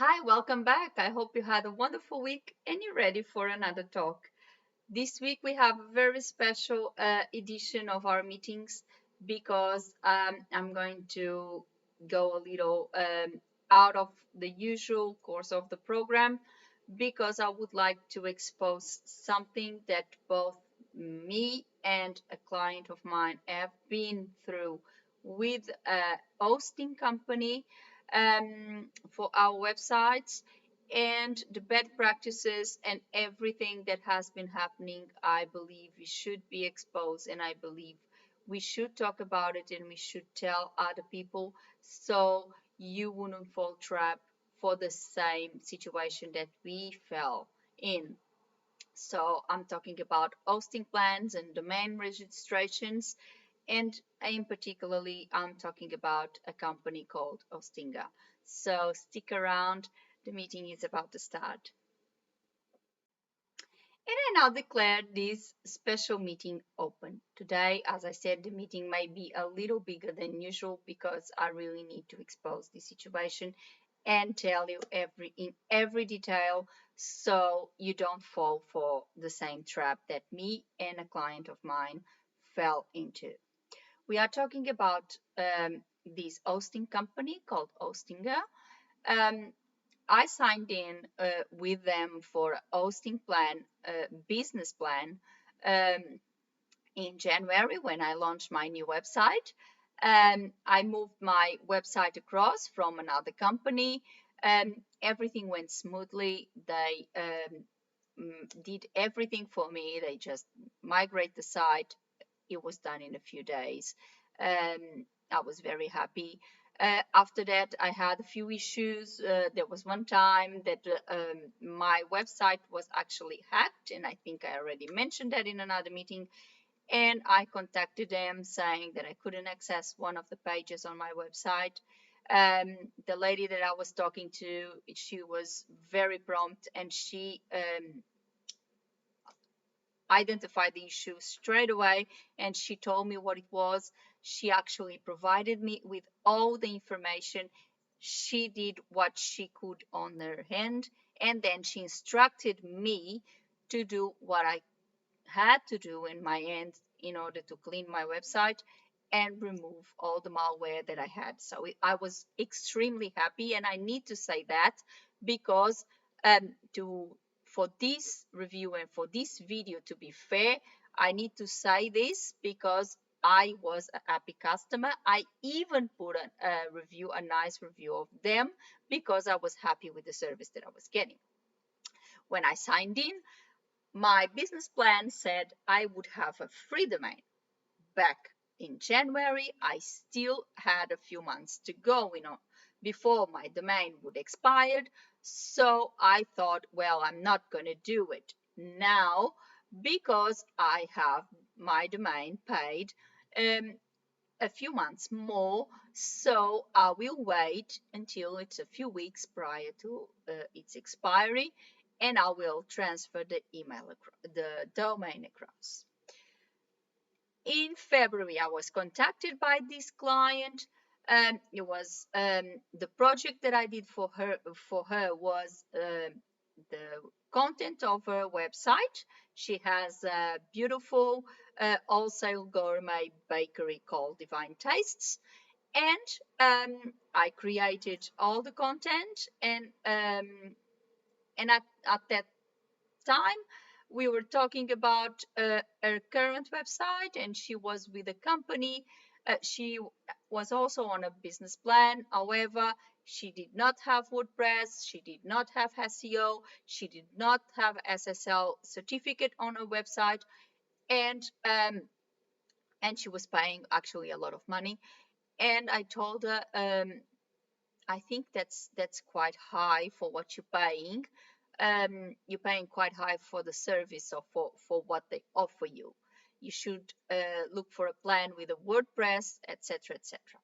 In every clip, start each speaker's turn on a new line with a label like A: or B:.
A: Hi, welcome back. I hope you had a wonderful week and you're ready for another talk. This week we have a very special edition of our meetings because I'm going to go a little out of the usual course of the program because I would like to expose something that both me and a client of mine have been through with a hosting company for our websites and the bad practices and everything that has been happening. I believe we should be exposed, and I believe we should talk about it and we should tell other people so you wouldn't fall trap for the same situation that we fell in. So I'm talking about hosting plans and domain registrations, and in particularly I'm talking about a company called Hostinga. So stick around, the meeting is about to start. And I now declare this special meeting open. Today, as I said, the meeting may be a little bigger than usual because I really need to expose the situation and tell you in every detail so you don't fall for the same trap that me and a client of mine fell into. We are talking about this hosting company called Hostinga. Um, I signed in with them for a hosting plan, business plan, um, in January when I launched my new website. I moved my website across from another company. Everything went smoothly. They did everything for me. They just migrate the site. It was done in a few days. I was very happy. After that, I had a few issues. There was one time that my website was actually hacked, and I think I already mentioned that in another meeting. And I contacted them saying that I couldn't access one of the pages on my website. The lady that I was talking to, she was very prompt, and she identified the issue straight away, and she told me what it was. She actually provided me with all the information. She did what she could on her hand, and then she instructed me to do what I had to do in my end in order to clean my website and remove all the malware that I had. So I was extremely happy, and I need to say that because to for this review and for this video to be fair, I need to say this because I was a happy customer. I even put a review, a nice review of them because I was happy with the service that I was getting. When I signed in, my business plan said I would have a free domain. Back in January, I still had a few months to go, before my domain would expire. So I thought, well, I'm not going to do it now because I have my domain paid a few months more. So I will wait until it's a few weeks prior to its expiry, and I will transfer the domain across. In February, I was contacted by this client. It was the project that I did for her. For her was the content of her website. She has a beautiful wholesale gourmet bakery called Divine Tastes, and I created all the content, and at that time we were talking about her current website, and she was with a company. She was also on a business plan. However, she did not have WordPress, she did not have SEO, she did not have SSL certificate on her website, and she was paying actually a lot of money. And I told her, I think that's quite high for what you're paying. You're paying quite high for the service or for what they offer you. You should look for a plan with a WordPress, etc., etc.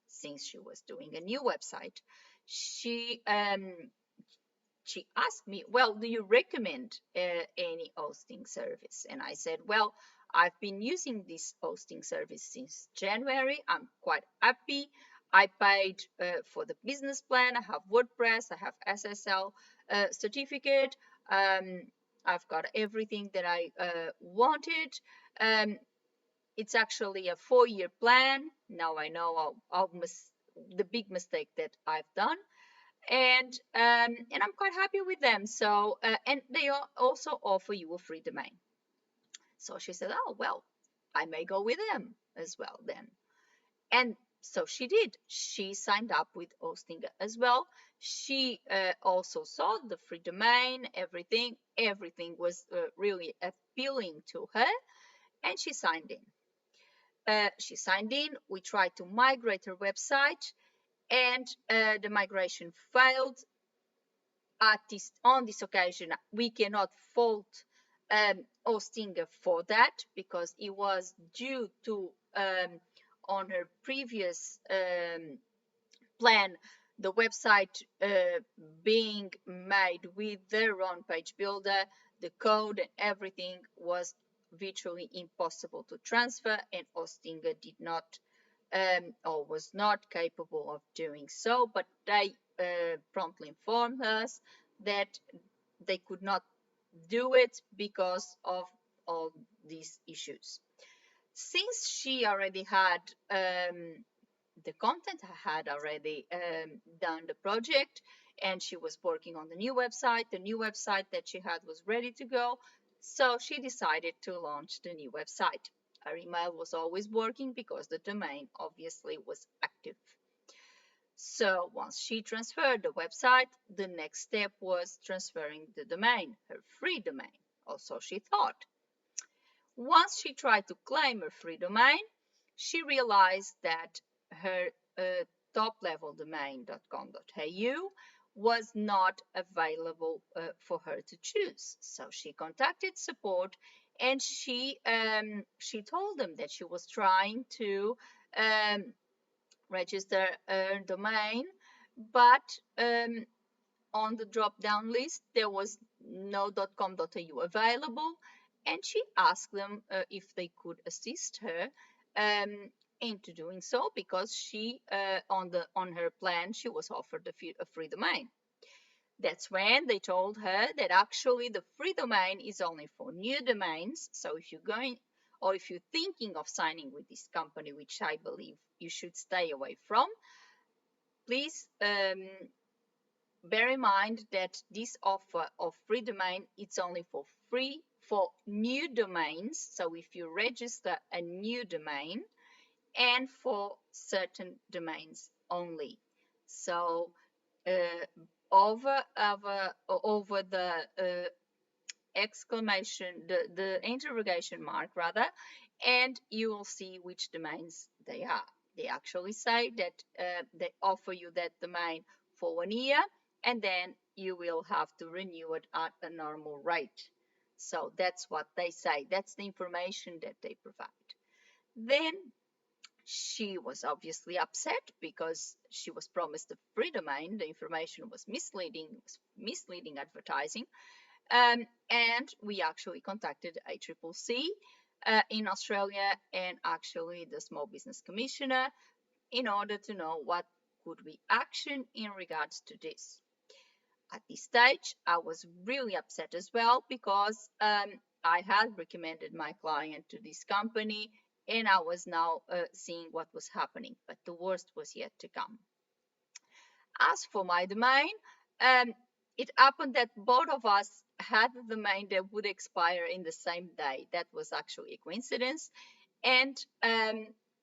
A: Since she was doing a new website, she asked me, well, do you recommend any hosting service? And I said, well, I've been using this hosting service since January. I'm quite happy. I paid for the business plan. I have WordPress. I have SSL certificate. I've got everything that I wanted. Um, it's actually a 4-year plan. Now I know the big mistake that I've done, and I'm quite happy with them. So and they also offer you a free domain. So she said, "Oh well, I may go with them as well then." And so she did. She signed up with Hostinger as well. She also saw the free domain, everything. Everything was really appealing to her, and she signed in. We tried to migrate her website, and the migration failed. On this occasion, we cannot fault Ostinger for that, because it was due to on her previous plan, the website being made with their own page builder. The code and everything was virtually impossible to transfer, and Ostinger did not or was not capable of doing so, but they promptly informed us that they could not do it because of all these issues. Since she already had the content, I had already done the project, and she was working on the new website. The new website that she had was ready to go, so she decided to launch the new website. Her email was always working because the domain obviously was active. So once she transferred the website, the next step was transferring the domain, her free domain, or so she thought. Once she tried to claim her free domain, she realized that her top-level domain.com.au was not available for her to choose. So she contacted support, and she told them that she was trying to register her domain, but on the drop-down list there was no .com.au available, and she asked them if they could assist her into doing so, because she on her plan she was offered a free domain. That's when they told her that actually the free domain is only for new domains. So if you're going, or if you're thinking of signing with this company, which I believe you should stay away from, please bear in mind that this offer of free domain, it's only for free for new domains. So if you register a new domain, and for certain domains only. So over the exclamation, the interrogation mark rather, and you will see which domains they are. They actually say that they offer you that domain for 1 year, and then you will have to renew it at a normal rate. So that's what they say. That's the information that they provide. Then she was obviously upset because she was promised a free domain. The information was misleading advertising. And we actually contacted ACCC in Australia, and actually the Small Business Commissioner, in order to know what could we action in regards to this. At this stage, I was really upset as well, because I had recommended my client to this company, and I was now seeing what was happening, but the worst was yet to come. As for my domain, um, it happened that both of us had the domain that would expire in the same day. That was actually a coincidence. And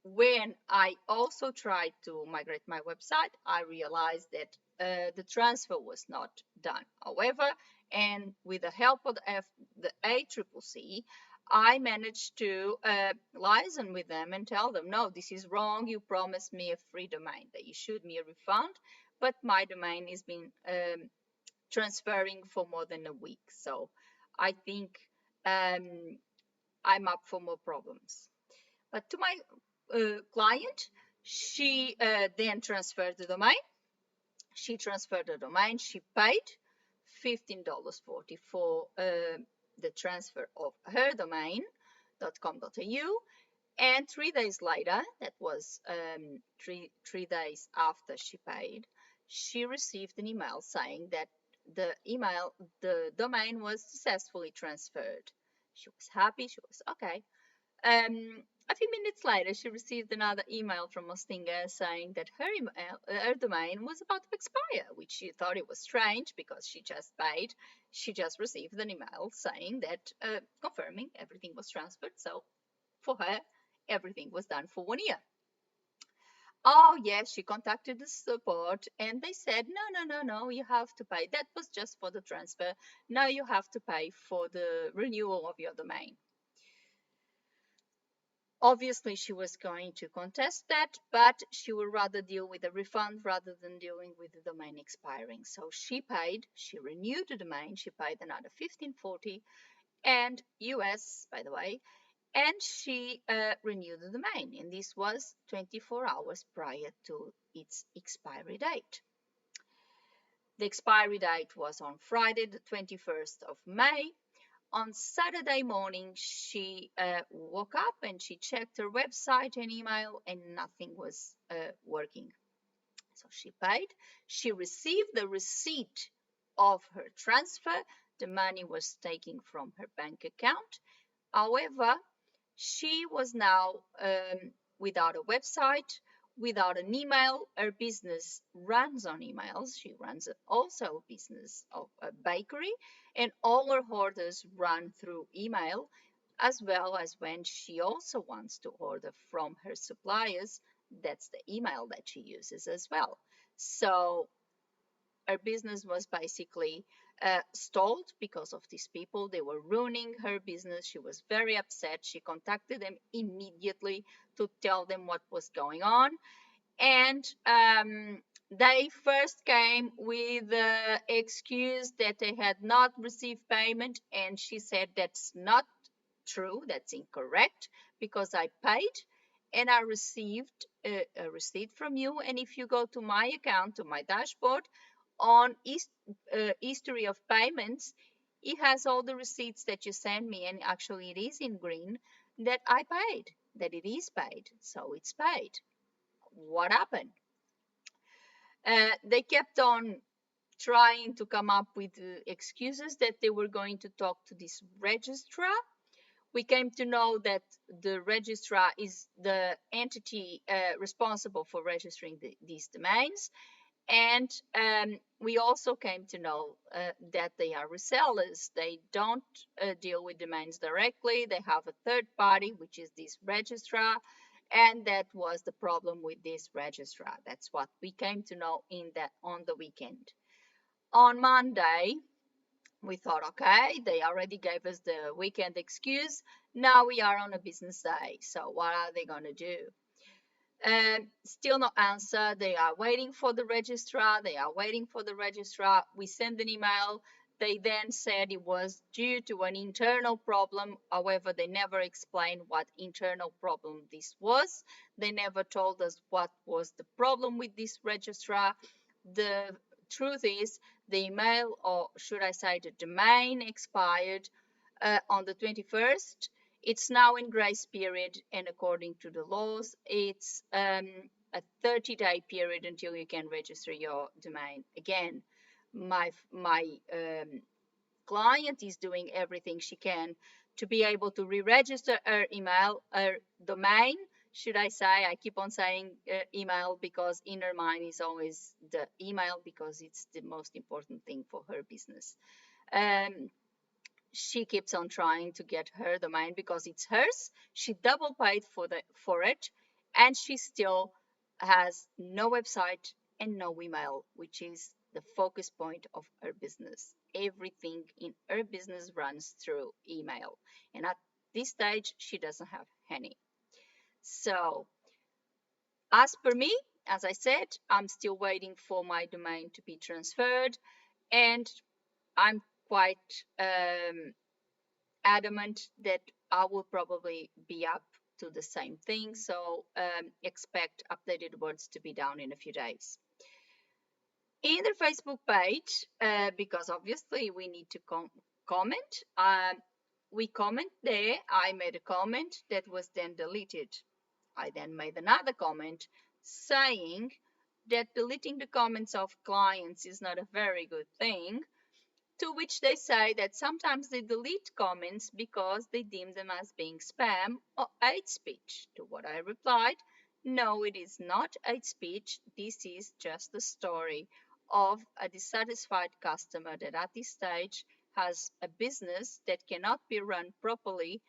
A: when I also tried to migrate my website, I realized that the transfer was not done. However, and with the help of the ACCC, I managed to liaison with them and tell them, no, this is wrong. You promised me a free domain. They issued me a refund, but my domain has been transferring for more than a week. So I think I'm up for more problems. But to my client, she then transferred the domain. She transferred the domain. She paid $15.40 for the transfer of her domain.com.au. And 3 days later, that was three days after she paid, she received an email saying that the domain was successfully transferred. She was happy. She was okay. A few minutes later, she received another email from Mostinga saying that her domain was about to expire, which she thought it was strange because she just paid. She just received an email saying that confirming everything was transferred. So for her, everything was done for 1 year. Oh, yes, she contacted the support and they said, no, you have to pay. That was just for the transfer. Now you have to pay for the renewal of your domain. Obviously, she was going to contest that, but she would rather deal with a refund rather than dealing with the domain expiring. So she paid, she renewed the domain, she paid another 1540 and US, by the way, and she renewed the domain. And this was 24 hours prior to its expiry date. The expiry date was on Friday, the 21st of May. On Saturday morning, she woke up and she checked her website and email, and nothing was working. So she paid. She received the receipt of her transfer. The money was taken from her bank account. However, she was now without a website, without an email. Her business runs on emails. She runs also a business of a bakery, and all her orders run through email, as well as when she also wants to order from her suppliers, that's the email that she uses as well. So her business was basically stalled because of these people. They were ruining her business. She was very upset. She contacted them immediately to tell them what was going on. And they first came with the excuse that they had not received payment. And she said, that's not true. That's incorrect because I paid and I received a receipt from you. And if you go to my account, to my dashboard, on history of payments, it has all the receipts that you send me, and actually it is in green that I paid, that it is paid. So it's paid. What happened? They kept on trying to come up with excuses that they were going to talk to this registrar. We came to know that the registrar is the entity responsible for registering these domains. And we also came to know that they are resellers. They don't deal with domains directly. They have a third party, which is this registrar. And that was the problem with this registrar. That's what we came to know on the weekend. On Monday, we thought, okay, they already gave us the weekend excuse. Now we are on a business day. So what are they going to do? Still no answer. They are waiting for the registrar. They are waiting for the registrar. We send an email. They then said it was due to an internal problem. However, they never explained what internal problem this was. They never told us what was the problem with this registrar. The truth is, the email, or should I say the domain, expired on the 21st. It's now in grace period, and according to the laws, it's a 30-day period until you can register your domain. Again, my client is doing everything she can to be able to re-register her email, her domain. Should I say? I keep on saying email because in her mind is always the email because it's the most important thing for her business. She keeps on trying to get her domain because it's hers. She double paid for it, and she still has no website and no email, which is the focus point of her business. Everything in her business runs through email, and at this stage, she doesn't have any. So, as per me, as I said, I'm still waiting for my domain to be transferred, and I'm quite adamant that I will probably be up to the same thing. So expect updated words to be down in a few days. In the Facebook page, because obviously we need to comment, we comment there. I made a comment that was then deleted. I then made another comment saying that deleting the comments of clients is not a very good thing, to which they say that sometimes they delete comments because they deem them as being spam or hate speech. To what I replied, no, it is not hate speech. This is just a story of a dissatisfied customer that at this stage has a business that cannot be run properly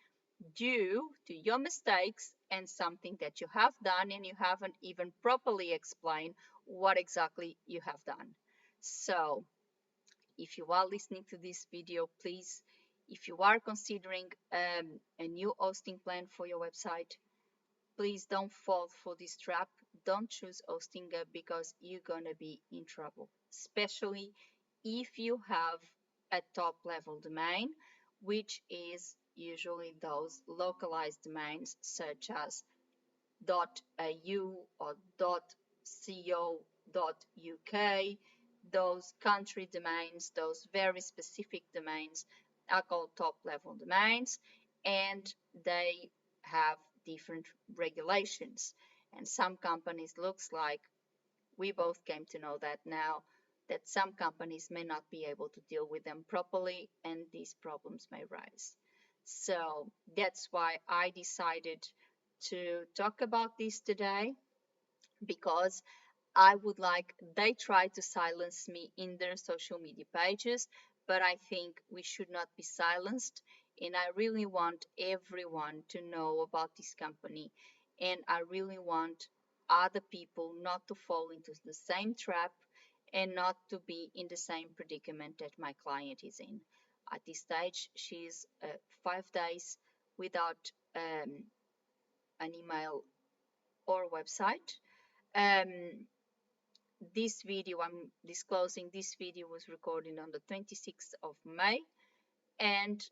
A: due to your mistakes and something that you have done and you haven't even properly explained what exactly you have done. So, if you are listening to this video, please, if you are considering a new hosting plan for your website, please don't fall for this trap. Don't choose Hostinger because you're gonna be in trouble, especially if you have a top level domain, which is usually those localized domains such as .au or .co.uk. Those country domains, those very specific domains are called top level domains, and they have different regulations. And some companies, looks like we both came to know that now, that some companies may not be able to deal with them properly and these problems may rise. So that's why I decided to talk about this today, because I would like, they try to silence me in their social media pages, but I think we should not be silenced. And I really want everyone to know about this company. And I really want other people not to fall into the same trap and not to be in the same predicament that my client is in. At this stage, she's 5 days without an email or website. Um, this video I'm disclosing, this video was recorded on the 26th of May, and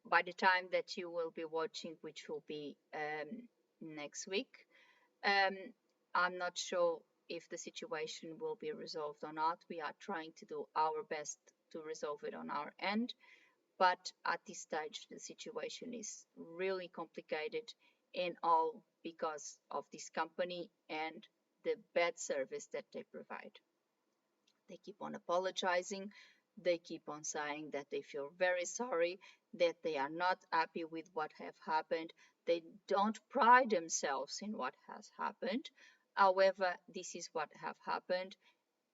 A: by the time that you will be watching, which will be next week, um, I'm not sure if the situation will be resolved or not. We are trying to do our best to resolve it on our end, but at this stage the situation is really complicated, and all because of this company and the bad service that they provide. They keep on apologizing, they keep on saying that they feel very sorry, that they are not happy with what have happened, they don't pride themselves in what has happened. However, this is what have happened,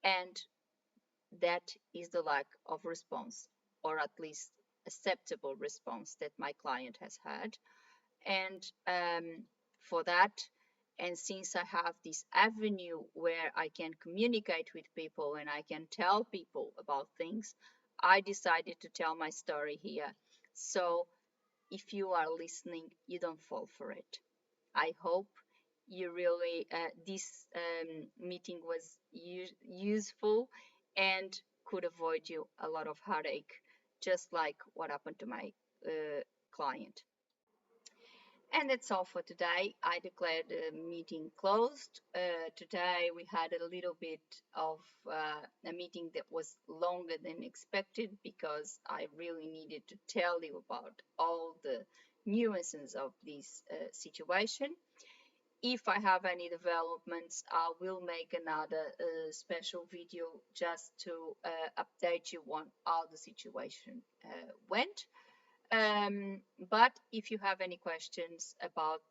A: and that is the lack of response, or at least acceptable response, that my client has had. And for that, and since I have this avenue where I can communicate with people and I can tell people about things, I decided to tell my story here. So if you are listening, you don't fall for it. I hope you really this meeting was useful and could avoid you a lot of heartache, just like what happened to my client. And that's all for today. I declare the meeting closed. Today we had a little bit of a meeting that was longer than expected because I really needed to tell you about all the nuances of this situation. If I have any developments, I will make another special video just to update you on how the situation went. But if you have any questions about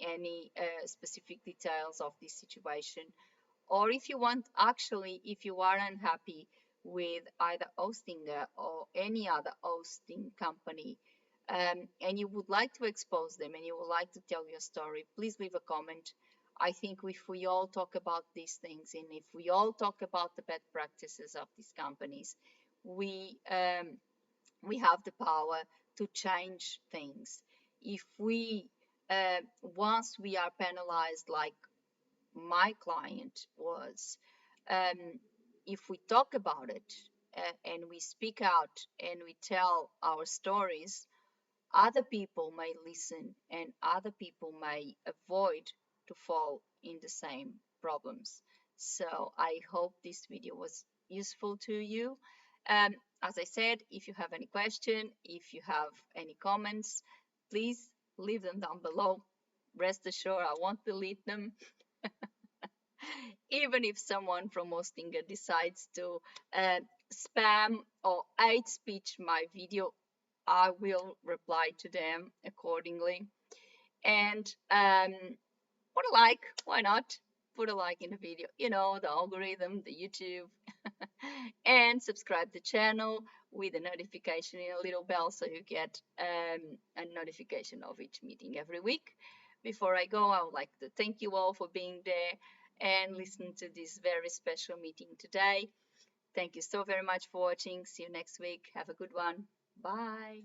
A: any specific details of this situation, or if you want, actually, if you are unhappy with either Hostinger or any other hosting company, and you would like to expose them and you would like to tell your story, please leave a comment. I think if we all talk about these things and if we all talk about the bad practices of these companies, we have the power to change things. If we once we are penalized like my client was, um, if we talk about it and we speak out and we tell our stories, other people may listen and other people may avoid to fall in the same problems. So I hope this video was useful to you. As I said, if you have any question, if you have any comments, please leave them down below. Rest assured, I won't delete them. Even if someone from Hostinger decides to uh, spam or hate speech my video, I will reply to them accordingly. And put a like, why not? Put a like in the video, you know, the algorithm, the YouTube. And subscribe the channel with a notification in a little bell so you get a notification of each meeting every week. Before I go, I would like to thank you all for being there and listening to this very special meeting today. Thank you so very much for watching. See you next week. Have a good one. Bye.